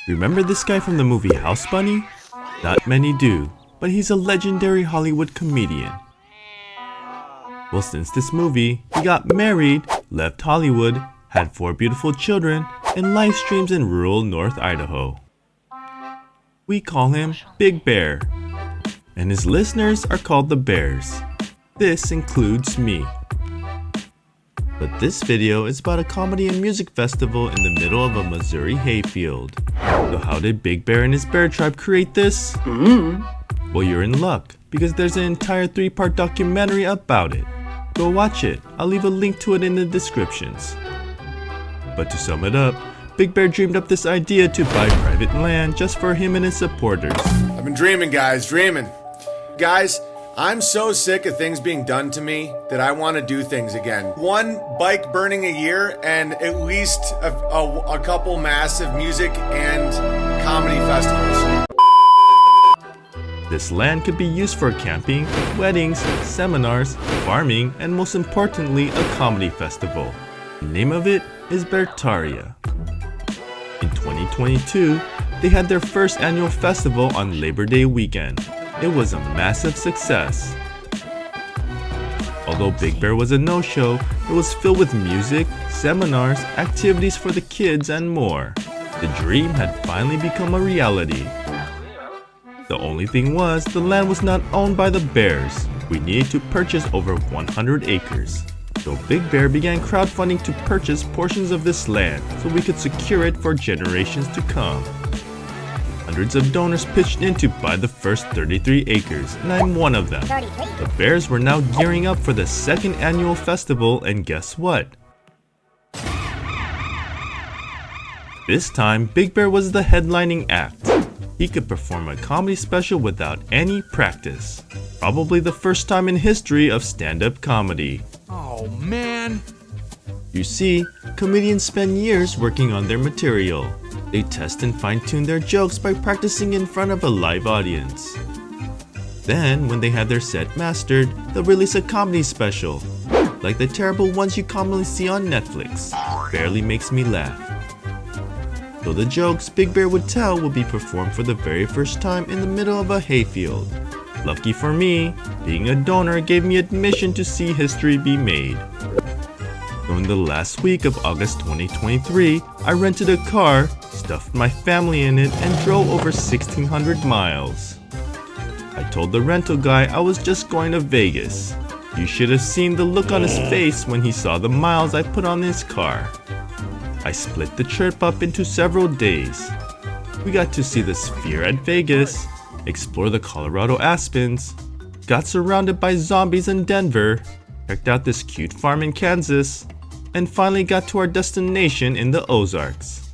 Remember this guy from the movie House Bunny? Not many do, but he's a legendary Hollywood comedian. Well, since this movie, he got married, left Hollywood, had 4 beautiful children, and live streams in rural North Idaho. We call him Big Bear, and his listeners are called the Bears. This includes me. But this video is about a comedy and music festival in the middle of a Missouri hayfield. So how did Big Bear and his bear tribe create this? Well, you're in luck, because there's an entire 3-part documentary about it. Go watch it, I'll leave a link to it in the descriptions. But to sum it up, Big Bear dreamed up this idea to buy private land just for him and his supporters. I've been dreaming, guys, dreaming. Guys, I'm so sick of things being done to me that I want to do things again. 1 bike burning a year and at least a couple massive music and comedy festivals. This land could be used for camping, weddings, seminars, farming, and most importantly, a comedy festival. The name of it is Beartaria. In 2022, they had their first annual festival on Labor Day weekend. It was a massive success. Although Big Bear was a no-show, it was filled with music, seminars, activities for the kids, and more. The dream had finally become a reality. The only thing was, the land was not owned by the Bears. We needed to purchase over 100 acres. So Big Bear began crowdfunding to purchase portions of this land so we could secure it for generations to come. Hundreds of donors pitched in to buy the first 33 acres, and I'm one of them. The Bears were now gearing up for the 2nd annual festival, and guess what? This time, Big Bear was the headlining act. He could perform a comedy special without any practice. Probably the first time in history of stand-up comedy. Oh man! You see, comedians spend years working on their material. They test and fine-tune their jokes by practicing in front of a live audience. Then, when they have their set mastered, they'll release a comedy special, like the terrible ones you commonly see on Netflix. Barely makes me laugh. So the jokes Big Bear would tell will be performed for the very first time in the middle of a hayfield. Lucky for me, being a donor gave me admission to see history be made. During the last week of August 2023, I rented a car, stuffed my family in it, and drove over 1,600 miles. I told the rental guy I was just going to Vegas. You should have seen the look on his face when he saw the miles I put on his car. I split the trip up into several days. We got to see the Sphere at Vegas, explore the Colorado Aspens, got surrounded by zombies in Denver, checked out this cute farm in Kansas, and finally got to our destination in the Ozarks.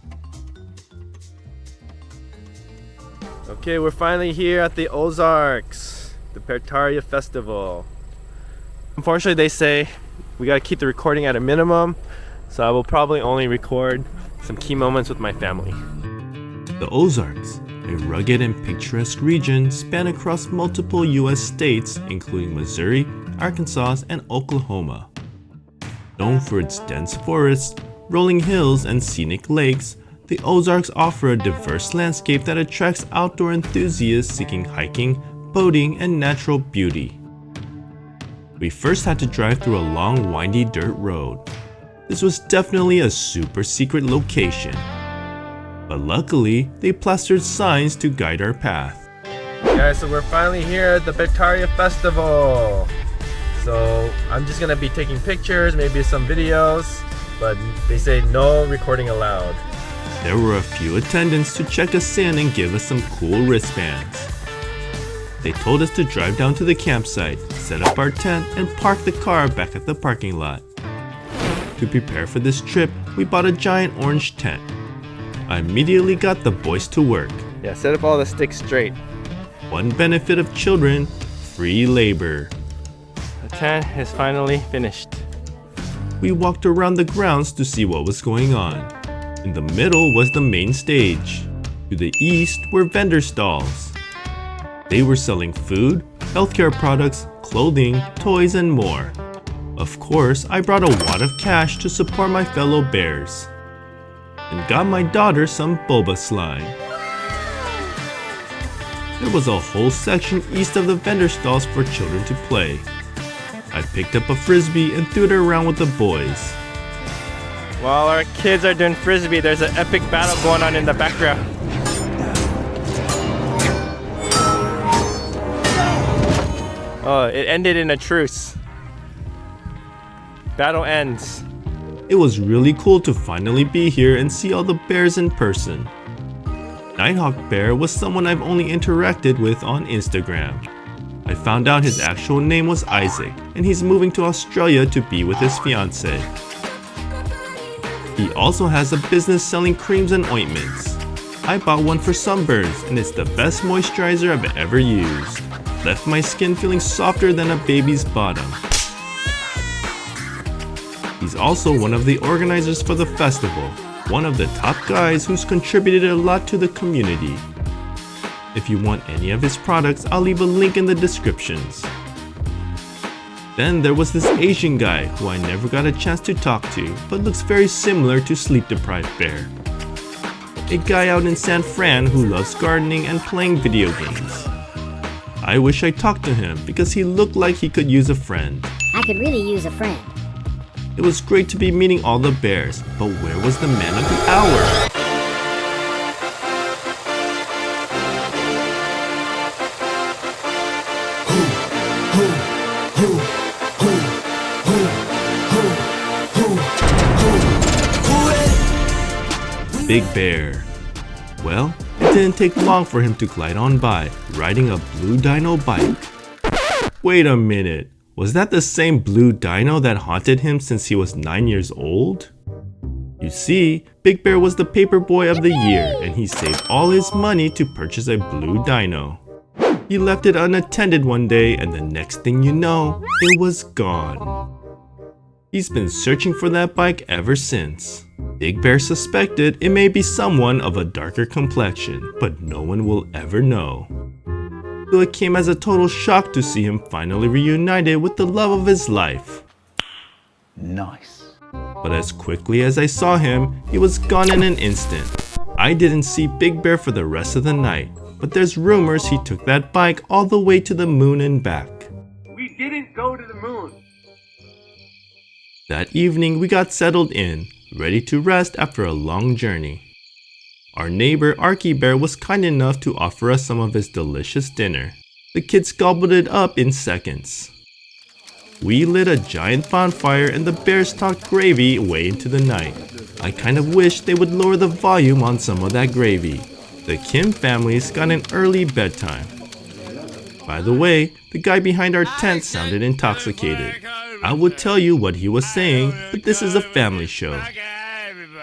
Okay, we're finally here at the Ozarks, the Beartaria Festival. Unfortunately, they say we gotta keep the recording at a minimum, so I will probably only record some key moments with my family. The Ozarks, a rugged and picturesque region span across multiple US states including Missouri, Arkansas, and Oklahoma. Known for its dense forests, rolling hills, and scenic lakes, the Ozarks offer a diverse landscape that attracts outdoor enthusiasts seeking hiking, boating, and natural beauty. We first had to drive through a long, windy dirt road. This was definitely a super secret location. But luckily, they plastered signs to guide our path. Guys, so we're finally here at the Beartaria Festival. So I'm just gonna be taking pictures, maybe some videos, but they say no recording allowed. There were a few attendants to check us in and give us some cool wristbands. They told us to drive down to the campsite, set up our tent, and park the car back at the parking lot. To prepare for this trip, we bought a giant orange tent. I immediately got the boys to work. Yeah, set up all the sticks straight. One benefit of children, free labor. The tent is finally finished. We walked around the grounds to see what was going on. In the middle was the main stage. To the east were vendor stalls. They were selling food, healthcare products, clothing, toys, and more. Of course, I brought a wad of cash to support my fellow bears. and got my daughter some boba slime. There was a whole section east of the vendor stalls for children to play. I picked up a frisbee and threw it around with the boys. While our kids are doing frisbee, there's an epic battle going on in the background. Oh, it ended in a truce. Battle ends. It was really cool to finally be here and see all the bears in person. Nighthawk Bear was someone I've only interacted with on Instagram. I found out his actual name was Isaac, and he's moving to Australia to be with his fiancée. He also has a business selling creams and ointments. I bought one for sunburns, and it's the best moisturizer I've ever used. Left my skin feeling softer than a baby's bottom. He's also one of the organizers for the festival, one of the top guys who's contributed a lot to the community. If you want any of his products, I'll leave a link in the descriptions. Then there was this Asian guy who I never got a chance to talk to, but looks very similar to Sleep Deprived Bear. A guy out in San Fran who loves gardening and playing video games. I wish I talked to him because he looked like he could use a friend. I could really use a friend. It was great to be meeting all the bears, but where was the man of the hour? Big Bear. Well, it didn't take long for him to glide on by, riding a blue dino bike. Wait a minute, was that the same blue dino that haunted him since he was 9 years old? You see, Big Bear was the paper boy of the year, and he saved all his money to purchase a blue dino. He left it unattended one day, and the next thing you know, it was gone. He's been searching for that bike ever since. Big Bear suspected it may be someone of a darker complexion, but no one will ever know. So it came as a total shock to see him finally reunited with the love of his life. Nice. But as quickly as I saw him, he was gone in an instant. I didn't see Big Bear for the rest of the night, but there's rumors he took that bike all the way to the moon and back. We didn't go to the moon. That evening we got settled in, ready to rest after a long journey. Our neighbor Arky Bear was kind enough to offer us some of his delicious dinner. The kids gobbled it up in seconds. We lit a giant bonfire and the bears talked gravy way into the night. I kind of wish they would lower the volume on some of that gravy. The Kim families got an early bedtime. By the way, the guy behind our tent sounded intoxicated. I would tell you what he was saying, but this is a family show.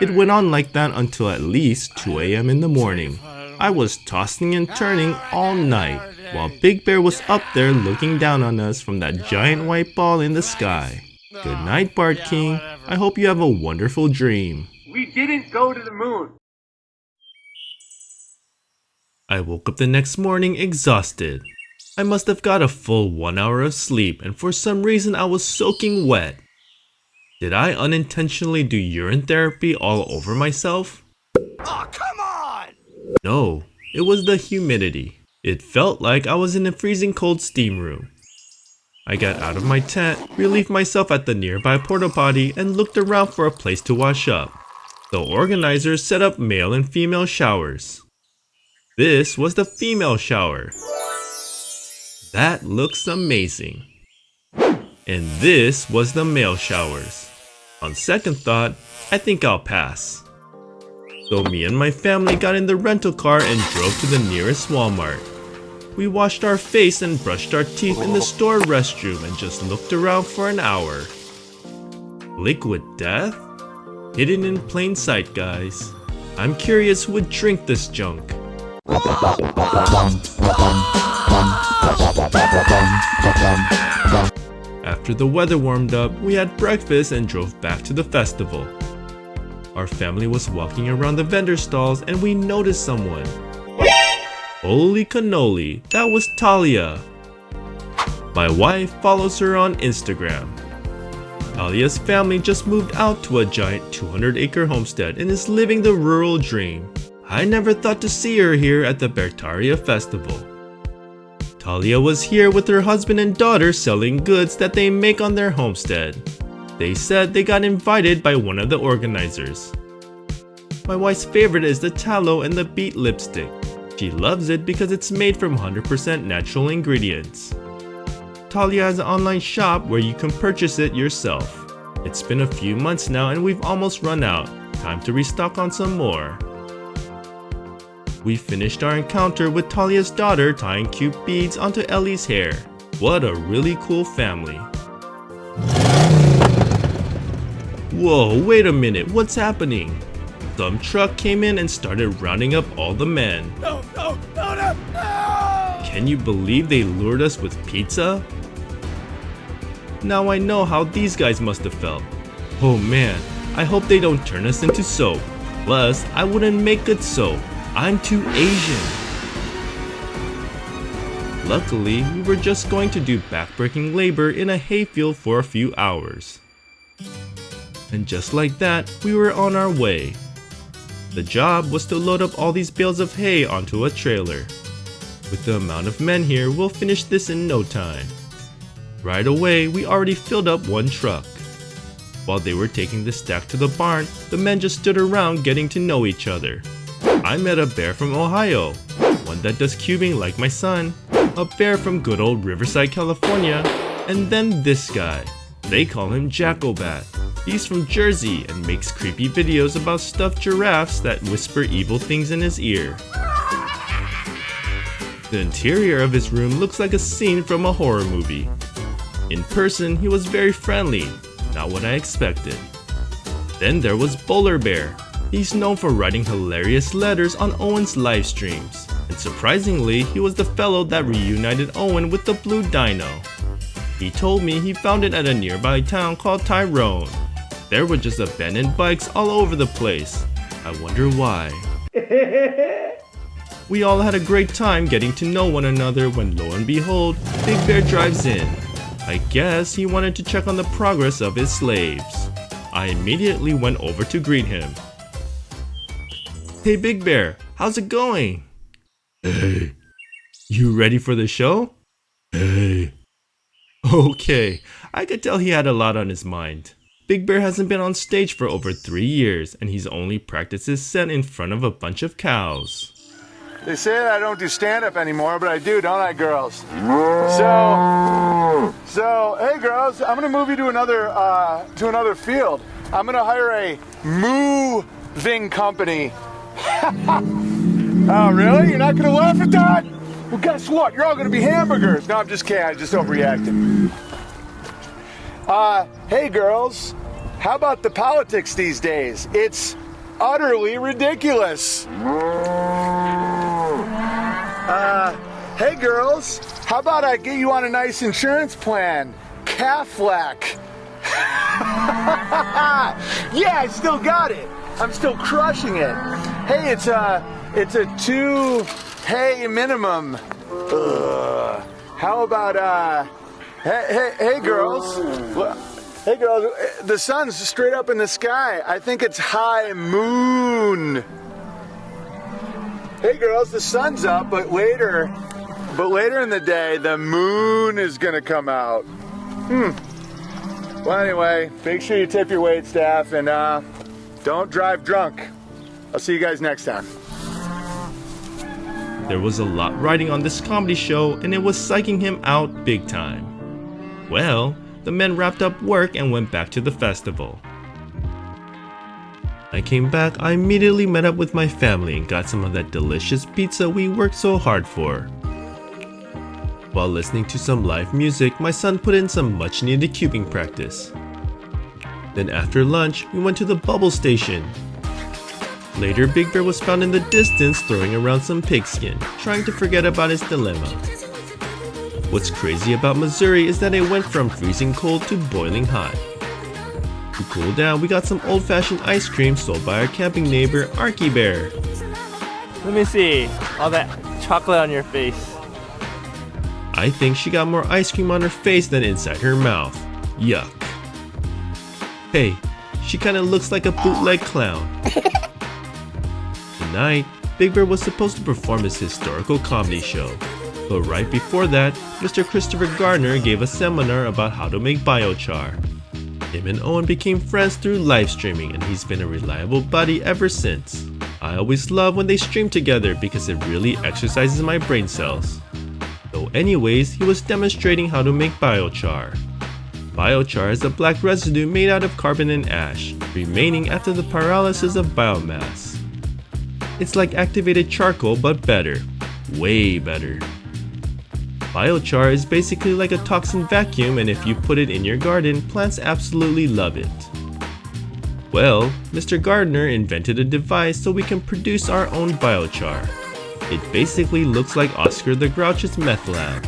It went on like that until at least 2 a.m. in the morning. I was tossing and turning all night, while Big Bear was up there looking down on us from that giant white ball in the sky. Good night, Bart King. I hope you have a wonderful dream. We didn't go to the moon. I woke up the next morning exhausted. I must have got a full 1 hour of sleep, and for some reason I was soaking wet. Did I unintentionally do urine therapy all over myself? Oh, come on! No, it was the humidity. It felt like I was in a freezing cold steam room. I got out of my tent, relieved myself at the nearby porta potty, and looked around for a place to wash up. The organizers set up male and female showers. This was the female shower. That looks amazing. And this was the male showers. On second thought, I think I'll pass. So me and my family got in the rental car and drove to the nearest Walmart. We washed our face and brushed our teeth in the store restroom and just looked around for an hour. Liquid death? Hidden in plain sight, guys. I'm curious who would drink this junk. After the weather warmed up, we had breakfast and drove back to the festival. Our family was walking around the vendor stalls and we noticed someone. Holy cannoli, that was Talia. My wife follows her on Instagram. Talia's family just moved out to a giant 200-acre homestead and is living the rural dream. I never thought to see her here at the Beartaria festival. Talia was here with her husband and daughter selling goods that they make on their homestead. They said they got invited by one of the organizers. My wife's favorite is the tallow and the beet lipstick. She loves it because it's made from 100% natural ingredients. Talia has an online shop where you can purchase it yourself. It's been a few months now and we've almost run out. Time to restock on some more. We finished our encounter with Talia's daughter tying cute beads onto Ellie's hair. What a really cool family. Whoa, wait a minute, what's happening? Some truck came in and started rounding up all the men. No! Can you believe they lured us with pizza? Now I know how these guys must have felt. Oh man, I hope they don't turn us into soap. Plus, I wouldn't make good soap. I'm too Asian. Luckily, we were just going to do backbreaking labor in a hayfield for a few hours. And just like that, we were on our way. The job was to load up all these bales of hay onto a trailer. With the amount of men here, we'll finish this in no time. Right away, we already filled up one truck. While they were taking the stack to the barn, the men just stood around getting to know each other. I met a bear from Ohio, one that does cubing like my son, a bear from good old Riverside, California, and then this guy. They call him Jackobat. He's from Jersey and makes creepy videos about stuffed giraffes that whisper evil things in his ear. The interior of his room looks like a scene from a horror movie. In person, he was very friendly, not what I expected. Then there was Bowler Bear. He's known for writing hilarious letters on Owen's live streams, and surprisingly, he was the fellow that reunited Owen with the blue dino. He told me he found it at a nearby town called Tyrone. There were just abandoned bikes all over the place. I wonder why. We all had a great time getting to know one another when lo and behold, Big Bear drives in. I guess he wanted to check on the progress of his slaves. I immediately went over to greet him. Hey Big Bear, how's it going? Hey, you ready for the show? Hey. Okay, I could tell he had a lot on his mind. Big Bear hasn't been on stage for over 3 years and he's only practiced his set in front of a bunch of cows. They say that I don't do stand-up anymore, but I do, don't I, girls? So, hey, girls, I'm gonna move you to another field. I'm gonna hire a moving company. Oh, really? You're not gonna laugh at that? Well, guess what? You're all gonna be hamburgers. No, I'm just kidding. I just overreacted. Hey, girls, how about the politics these days? It's utterly ridiculous. Hey girls, how about I get you on a nice insurance plan? Caflac. Yeah, I still got it. I'm still crushing it. Hey, it's a 2 hay minimum. How about hey girls. Hey girls, the sun's straight up in the sky. I think it's high moon. Hey girls, the sun's up, but later in the day, the moon is gonna come out. Well, anyway, make sure you tip your wait staff and don't drive drunk. I'll see you guys next time. There was a lot riding on this comedy show and it was psyching him out big time. Well, the men wrapped up work and went back to the festival. I came back, I immediately met up with my family and got some of that delicious pizza we worked so hard for. While listening to some live music, my son put in some much needed cubing practice. Then after lunch, we went to the bubble station. Later, Big Bear was found in the distance throwing around some pigskin, trying to forget about his dilemma. What's crazy about Missouri is that it went from freezing cold to boiling hot. To cool down, we got some old-fashioned ice cream sold by our camping neighbor, Arky Bear. Let me see. All that chocolate on your face. I think she got more ice cream on her face than inside her mouth. Yuck. Hey, she kinda looks like a bootleg clown. Tonight, Big Bear was supposed to perform his historical comedy show. But right before that, Mr. Christopher Gardner gave a seminar about how to make biochar. Him and Owen became friends through live streaming, and he's been a reliable buddy ever since. I always love when they stream together because it really exercises my brain cells. So anyways, he was demonstrating how to make biochar. Biochar is a black residue made out of carbon and ash, remaining after the pyrolysis of biomass. It's like activated charcoal but better. Way better. Biochar is basically like a toxin vacuum, and if you put it in your garden, plants absolutely love it. Well, Mr. Gardner invented a device so we can produce our own biochar. It basically looks like Oscar the Grouch's meth lab.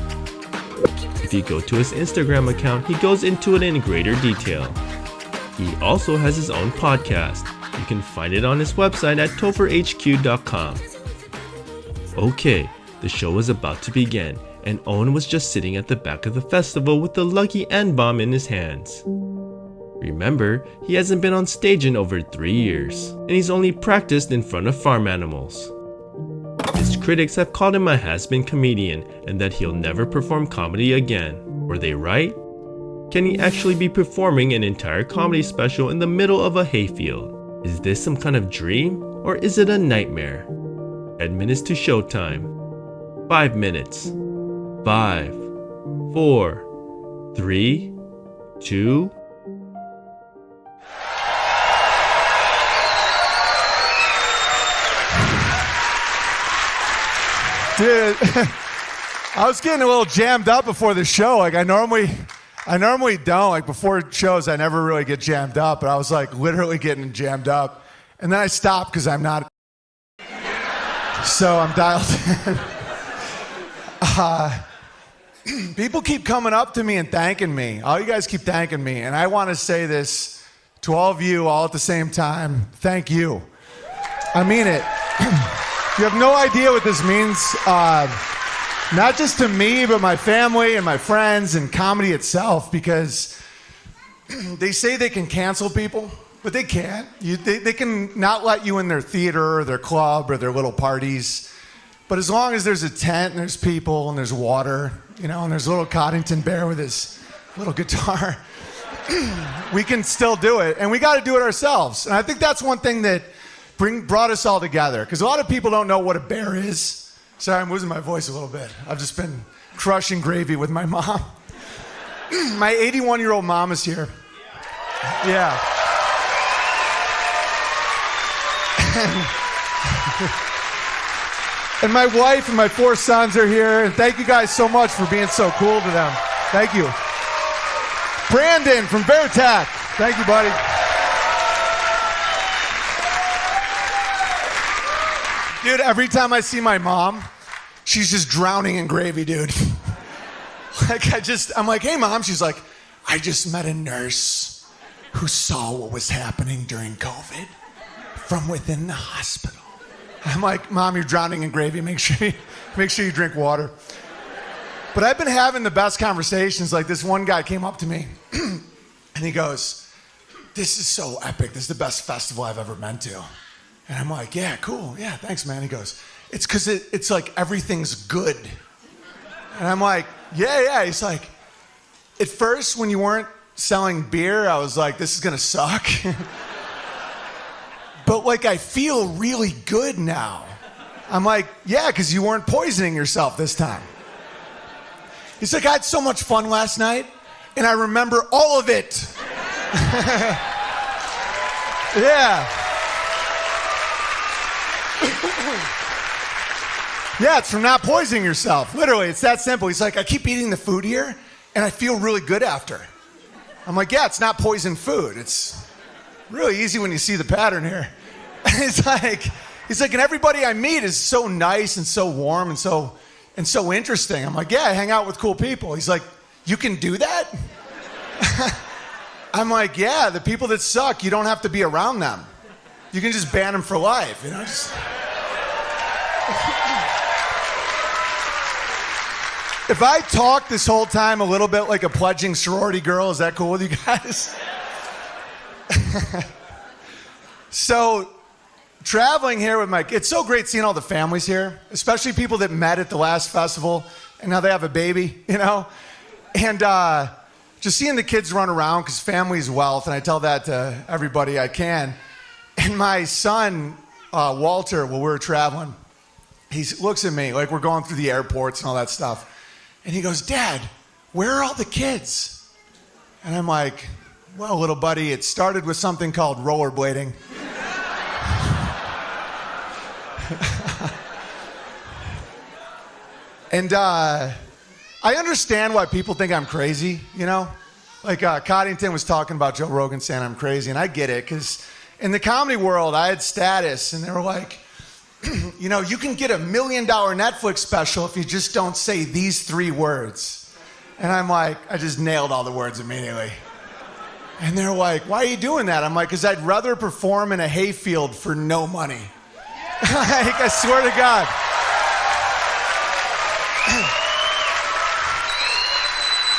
If you go to his Instagram account, he goes into it in greater detail. He also has his own podcast. You can find it on his website at topherhq.com. Okay, the show was about to begin, and Owen was just sitting at the back of the festival with the lucky N-bomb in his hands. Remember, he hasn't been on stage in over 3 years, and he's only practiced in front of farm animals. His critics have called him a has-been comedian and that he'll never perform comedy again. Were they right? Can he actually be performing an entire comedy special in the middle of a hayfield? Is this some kind of dream, or is it a nightmare? 10 minutes to showtime. 5 minutes. 5, 4, 3, 2. Dude, I was getting a little jammed up before the show. Like I normally don't. Like before shows, I never really get jammed up, but I was like literally getting jammed up. And then I stopped because I'm not. So I'm dialed in. People keep coming up to me and thanking me. All you guys keep thanking me. And I want to say this to all of you all at the same time. Thank you. I mean it. You have no idea what this means. Not just to me, but my family and my friends and comedy itself, because they say they can cancel people, but they can't. They can not let you in their theater or their club or their little parties. But as long as there's a tent and there's people and there's water, you know, and there's a little Coddington Bear with his little guitar, we can still do it. And we got to do it ourselves. And I think that's one thing that brought us all together, because a lot of people don't know what a bear is. Sorry, I'm losing my voice a little bit. I've just been crushing gravy with my mom. My 81-year-old mom is here. Yeah. And my wife and my 4 sons are here. And thank you guys so much for being so cool to them. Thank you. Brandon from Beartaria. Thank you, buddy. Dude, every time I see my mom, she's just drowning in gravy, dude. I'm like, hey, Mom. She's like, I just met a nurse who saw what was happening during COVID from within the hospital. I'm like, Mom, you're drowning in gravy. Make sure you drink water. But I've been having the best conversations. Like this one guy came up to me and he goes, this is so epic. This is the best festival I've ever been to. And I'm like, yeah, cool. Yeah, thanks, man. He goes, it's because it's like everything's good. And I'm like, yeah. He's like, at first when you weren't selling beer, I was like, this is going to suck. But like, I feel really good now. I'm like, yeah, because you weren't poisoning yourself this time. He's like, I had so much fun last night, and I remember all of it. Yeah. Yeah, it's from not poisoning yourself. Literally, it's that simple. He's like, I keep eating the food here, and I feel really good after. I'm like, yeah, it's not poisoned food. It's really easy when you see the pattern here. He's like, and everybody I meet is so nice and so warm and so interesting. I'm like, yeah, I hang out with cool people. He's like, you can do that? I'm like, yeah, the people that suck, you don't have to be around them. You can just ban them for life, you know? If I talk this whole time a little bit like a pledging sorority girl, is that cool with you guys? So, traveling here with it's so great seeing all the families here, especially people that met at the last festival and now they have a baby, you know? And just seeing the kids run around, because family is wealth, and I tell that to everybody I can. And my son, Walter, while we were traveling, he looks at me like we're going through the airports and all that stuff. And he goes, "Dad, where are all the kids?" And I'm like, "Well, little buddy, it started with something called rollerblading." And I understand why people think I'm crazy, you know? Like Coddington was talking about Joe Rogan saying I'm crazy, and I get it, because in the comedy world, I had status, and they were like, you know, you can get $1 million Netflix special if you just don't say these 3 words. And I'm like, I just nailed all the words immediately. And they're like, "Why are you doing that?" I'm like, "Because I'd rather perform in a hayfield for no money." Like, I swear to God.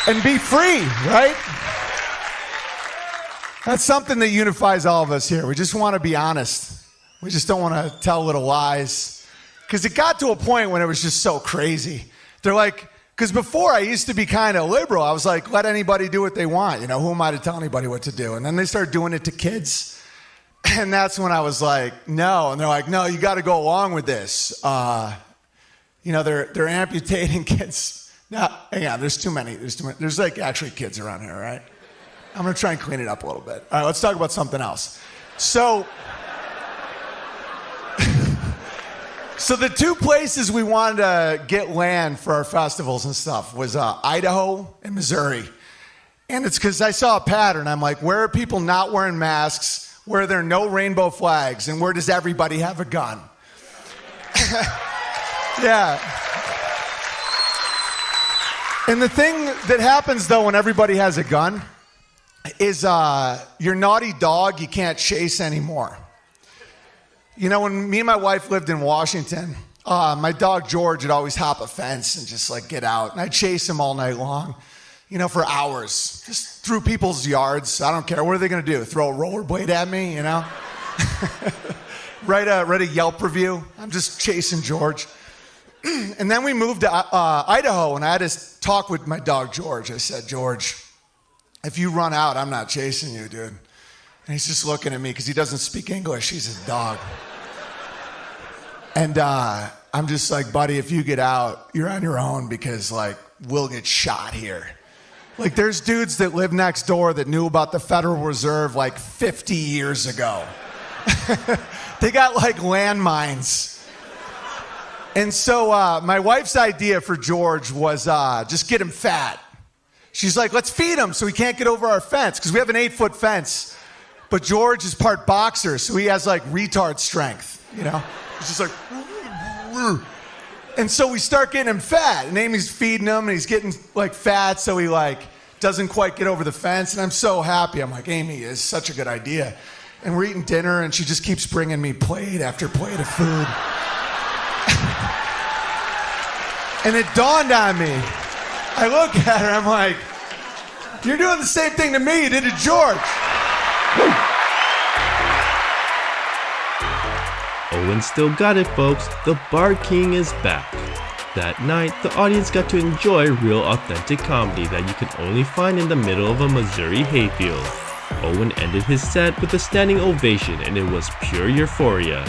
And be free, right? That's something that unifies all of us here. We just want to be honest. We just don't want to tell little lies. Because it got to a point when it was just so crazy. They're like, because before I used to be kind of liberal. I was like, let anybody do what they want. You know, who am I to tell anybody what to do? And then they started doing it to kids. And that's when I was like, no. And they're like, no, you got to go along with this. You know, they're amputating kids. Now, yeah, there's too many. There's like actually kids around here, right? I'm going to try and clean it up a little bit. All right, let's talk about something else. So the 2 places we wanted to get land for our festivals and stuff was Idaho and Missouri. And it's because I saw a pattern. I'm like, where are people not wearing masks? Where are there no rainbow flags? And where does everybody have a gun? Yeah. And the thing that happens, though, when everybody has a gun is your naughty dog you can't chase anymore. You know, when me and my wife lived in Washington, my dog George would always hop a fence and just like get out. And I'd chase him all night long, you know, for hours, just through people's yards. I don't care. What are they going to do? Throw a rollerblade at me, you know? write a Yelp review. I'm just chasing George. And then we moved to Idaho, and I had to talk with my dog George. I said, "George, if you run out, I'm not chasing you, dude." And he's just looking at me because he doesn't speak English. He's a dog. And I'm just like, "Buddy, if you get out, you're on your own, because like we'll get shot here." Like, there's dudes that live next door that knew about the Federal Reserve like 50 years ago. They got like landmines. And so my wife's idea for George was just get him fat. She's like, let's feed him so he can't get over our fence, because we have an 8-foot fence. But George is part boxer, so he has like retard strength, you know? He's just like, and so we start getting him fat. And Amy's feeding him, and he's getting like fat, so he like doesn't quite get over the fence. And I'm so happy. I'm like, Amy, it's such a good idea. And we're eating dinner, and she just keeps bringing me plate after plate of food. And it dawned on me. I look at her, I'm like, you're doing the same thing to me you did to George. Owen still got it, folks. The Bar King is back. That night, the audience got to enjoy real authentic comedy that you can only find in the middle of a Missouri hayfield. Owen ended his set with a standing ovation, and it was pure euphoria.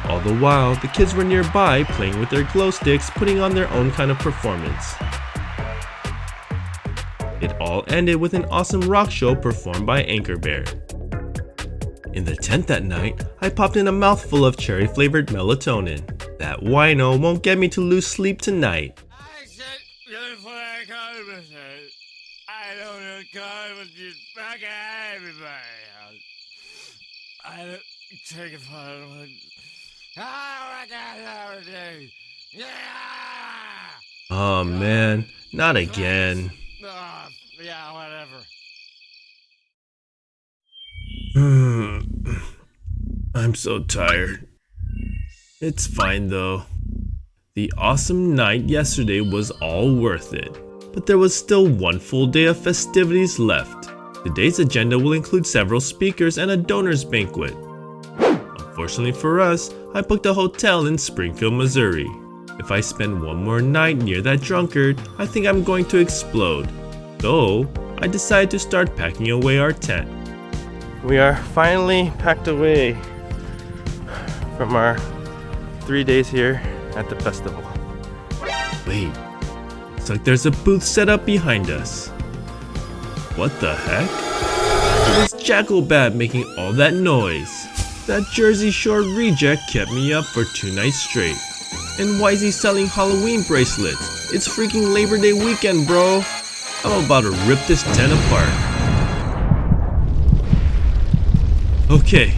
All the while, the kids were nearby playing with their glow sticks, putting on their own kind of performance. It all ended with an awesome rock show performed by Anchor Bear. In the tent that night, I popped in a mouthful of cherry-flavored melatonin. That wino won't get me to lose sleep tonight. I don't know, God, was just fucking everybody else. I don't take it for it. Oh man, not again. Yeah, whatever. I'm so tired. It's fine though. The awesome night yesterday was all worth it, but there was still one full day of festivities left. Today's agenda will include several speakers and a donors banquet. Unfortunately for us, I booked a hotel in Springfield, Missouri. If I spend one more night near that drunkard, I think I'm going to explode. So, I decided to start packing away our tent. We are finally packed away from our 3 days here at the festival. Wait, looks like there's a booth set up behind us. What the heck? It was Jackal-Bat making all that noise. That Jersey Shore reject kept me up for 2 nights straight. And why is he selling Halloween bracelets? It's freaking Labor Day weekend, bro. I'm about to rip this tent apart. Okay,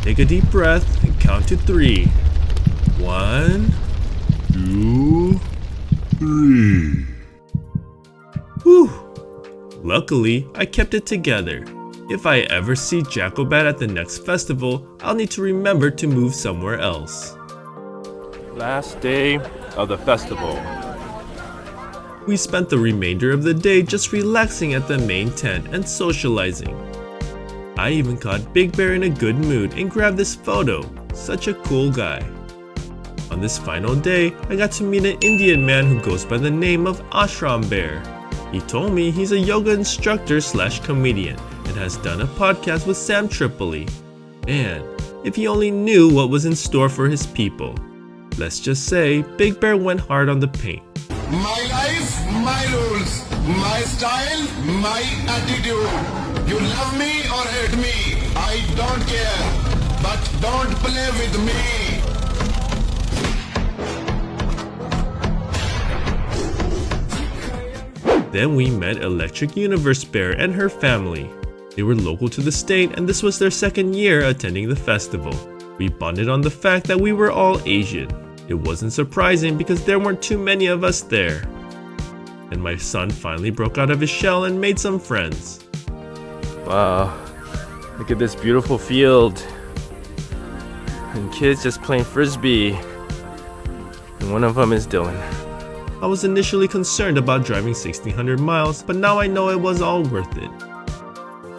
take a deep breath and count to 3. 1, 2, 3. Whew. Luckily, I kept it together. If I ever see Jackal-Bat at the next festival, I'll need to remember to move somewhere else. Last day of the festival. We spent the remainder of the day just relaxing at the main tent and socializing. I even caught Big Bear in a good mood and grabbed this photo. Such a cool guy. On this final day, I got to meet an Indian man who goes by the name of Ashram Bear. He told me he's a yoga instructor / comedian and has done a podcast with Sam Tripoli. Man, if he only knew what was in store for his people. Let's just say Big Bear went hard on the paint. My life, my rules, my style, my attitude. You love me or hate me, I don't care, but don't play with me. Then we met Electric Universe Bear and her family. They were local to the state and this was their 2nd year attending the festival. We bonded on the fact that we were all Asian. It wasn't surprising because there weren't too many of us there. And my son finally broke out of his shell and made some friends. Wow, look at this beautiful field. And kids just playing frisbee. And one of them is Dylan. I was initially concerned about driving 1,600 miles, but now I know it was all worth it.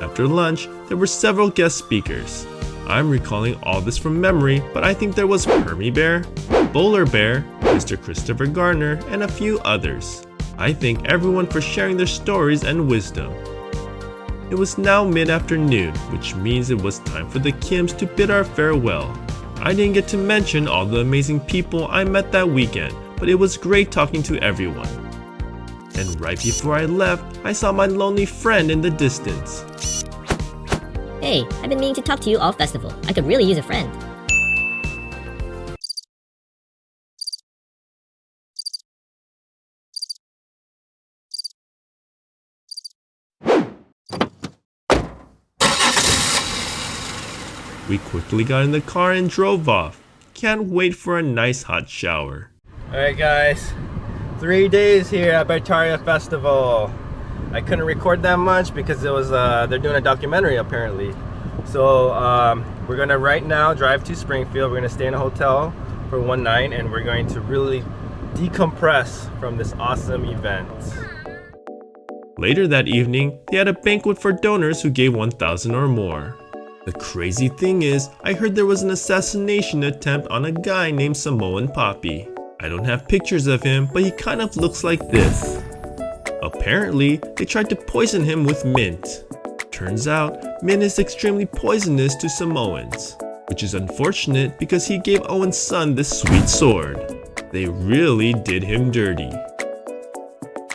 After lunch, there were several guest speakers. I'm recalling all this from memory, but I think there was Hermie Bear, Bowler Bear, Mr. Christopher Garner, and a few others. I thank everyone for sharing their stories and wisdom. It was now mid-afternoon, which means it was time for the Kims to bid our farewell. I didn't get to mention all the amazing people I met that weekend, but it was great talking to everyone. And right before I left, I saw my lonely friend in the distance. Hey, I've been meaning to talk to you all festival. I could really use a friend. We quickly got in the car and drove off. Can't wait for a nice hot shower. Alright guys, 3 days here at Beartaria Festival. I couldn't record that much because it was they're doing a documentary apparently. So we're gonna right now drive to Springfield. We're gonna stay in a hotel for 1 night and we're going to really decompress from this awesome event. Later that evening, they had a banquet for donors who gave $1,000 or more. The crazy thing is, I heard there was an assassination attempt on a guy named Samoan Poppy. I don't have pictures of him, but he kind of looks like this. Apparently, they tried to poison him with mint. Turns out, mint is extremely poisonous to Samoans, which is unfortunate because he gave Owen's son this sweet sword. They really did him dirty.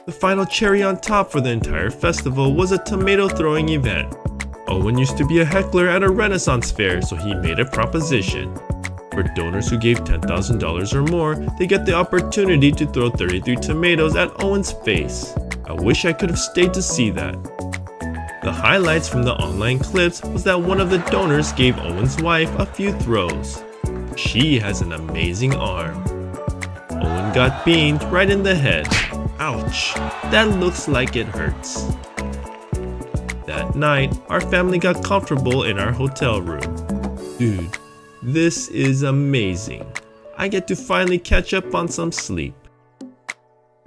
The final cherry on top for the entire festival was a tomato throwing event. Owen used to be a heckler at a Renaissance fair, so he made a proposition. For donors who gave $10,000 or more, they get the opportunity to throw 33 tomatoes at Owen's face. I wish I could have stayed to see that. The highlights from the online clips was that one of the donors gave Owen's wife a few throws. She has an amazing arm. Owen got beamed right in the head. Ouch, that looks like it hurts. That night, our family got comfortable in our hotel room. Dude, this is amazing. I get to finally catch up on some sleep.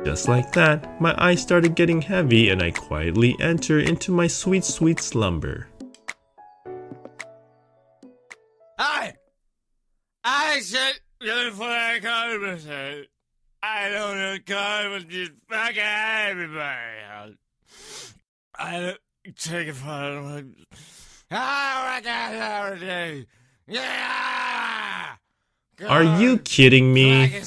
Just like that, my eyes started getting heavy and I quietly enter into my sweet, sweet slumber. I said, I don't know, God, but just fucking everybody. I don't take it for it. Oh my God, yeah! Are you kidding me?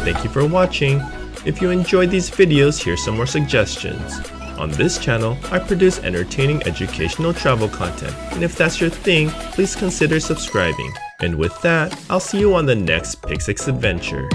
Thank you for watching. If you enjoyed these videos, here's some more suggestions. On this channel, I produce entertaining educational travel content, and if that's your thing, please consider subscribing. And with that, I'll see you on the next Pixix adventure.